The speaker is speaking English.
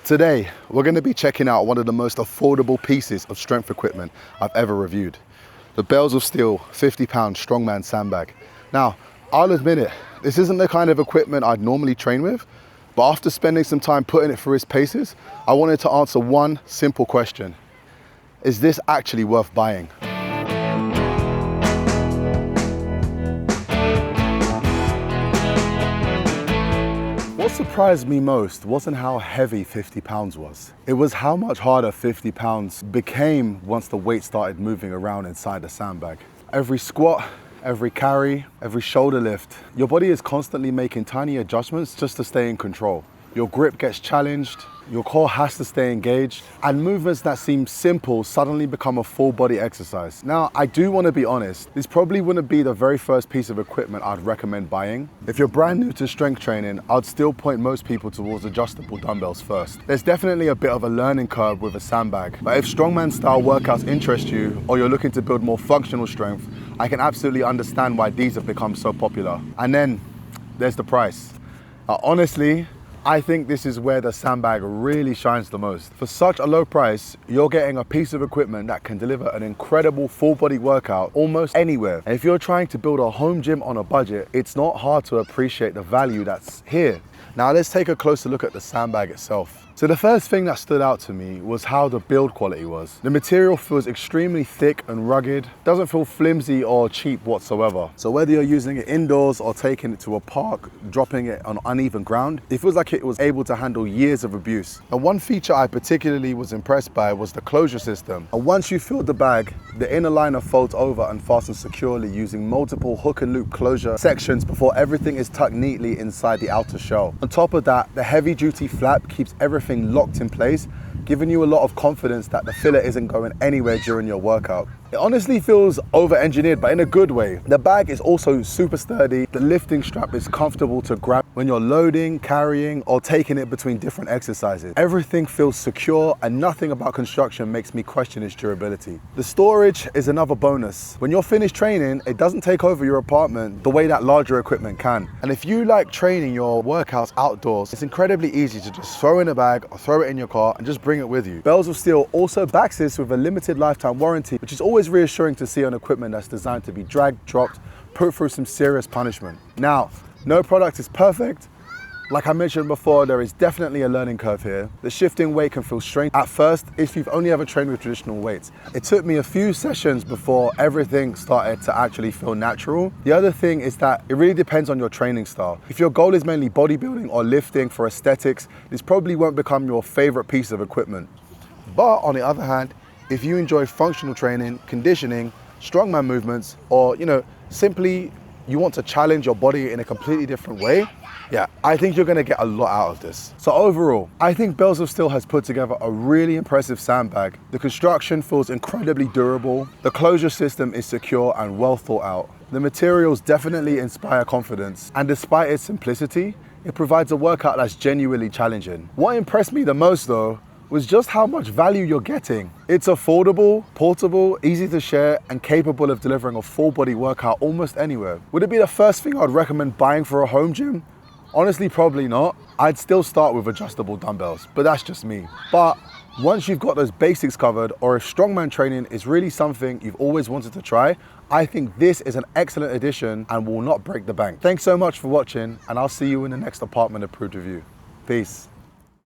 Today, we're going to be checking out one of the most affordable pieces of strength equipment I've ever reviewed. The Bells of Steel 50-pound Strongman Sandbag. Now, I'll admit it, this isn't the kind of equipment I'd normally train with, but after spending some time putting it through its paces, I wanted to answer one simple question. Is this actually worth buying? What surprised me most wasn't how heavy 50 pounds was. It was how much harder 50 pounds became once the weight started moving around inside the sandbag. Every squat, every carry, every shoulder lift, your body is constantly making tiny adjustments just to stay in control. Your grip gets challenged, your core has to stay engaged, and movements that seem simple suddenly become a full body exercise. Now, I do want to be honest, this probably wouldn't be the very first piece of equipment I'd recommend buying. If you're brand new to strength training, I'd still point most people towards adjustable dumbbells first. There's definitely a bit of a learning curve with a sandbag, but if strongman style workouts interest you, or you're looking to build more functional strength, I can absolutely understand why these have become so popular. And then there's the price. Honestly, I think this is where the sandbag really shines the most. For such a low price, you're getting a piece of equipment that can deliver an incredible full body workout almost anywhere. And if you're trying to build a home gym on a budget, it's not hard to appreciate the value that's here. Now let's take a closer look at the sandbag itself. So the first thing that stood out to me was how the build quality was. The material feels extremely thick and rugged, doesn't feel flimsy or cheap whatsoever. So whether you're using it indoors or taking it to a park, dropping it on uneven ground, it feels like it was able to handle years of abuse. And one feature I particularly was impressed by was the closure system. And once you filled the bag, the inner liner folds over and fastens securely using multiple hook and loop closure sections before everything is tucked neatly inside the outer shell. On top of that, the heavy duty flap keeps everything locked in place, giving you a lot of confidence that the filler isn't going anywhere during your workout. It honestly feels over-engineered, but in a good way. The bag is also super sturdy. The lifting strap is comfortable to grab when you're loading, carrying, or taking it between different exercises. Everything feels secure, and nothing about construction makes me question its durability. The storage is another bonus. When you're finished training, it doesn't take over your apartment the way that larger equipment can. And if you like training your workouts outdoors, it's incredibly easy to just throw in a bag or throw it in your car and just bring it with you. Bells of Steel also backs this with a limited lifetime warranty, which is always reassuring to see on equipment that's designed to be dragged, dropped, put through some serious punishment. Now, no product is perfect. Like I mentioned before, there is definitely a learning curve here. The shifting weight can feel strange at first if you've only ever trained with traditional weights. It took me a few sessions before everything started to actually feel natural. The other thing is that it really depends on your training style. If your goal is mainly bodybuilding or lifting for aesthetics, this probably won't become your favorite piece of equipment. But on the other hand, if you enjoy functional training, conditioning, strongman movements, or simply you want to challenge your body in a completely different way, yeah, I think you're going to get a lot out of this. So overall, I think Bells of Steel has put together a really impressive sandbag. The construction feels incredibly durable. The closure system is secure and well thought out. The materials definitely inspire confidence, and despite its simplicity, it provides a workout that's genuinely challenging. What impressed me the most though was just how much value you're getting. It's affordable, portable, easy to share, and capable of delivering a full body workout almost anywhere. Would it be the first thing I'd recommend buying for a home gym? Honestly, probably not. I'd still start with adjustable dumbbells, but that's just me. But once you've got those basics covered, or if strongman training is really something you've always wanted to try, I think this is an excellent addition and will not break the bank. Thanks so much for watching, and I'll see you in the next apartment approved review. Peace.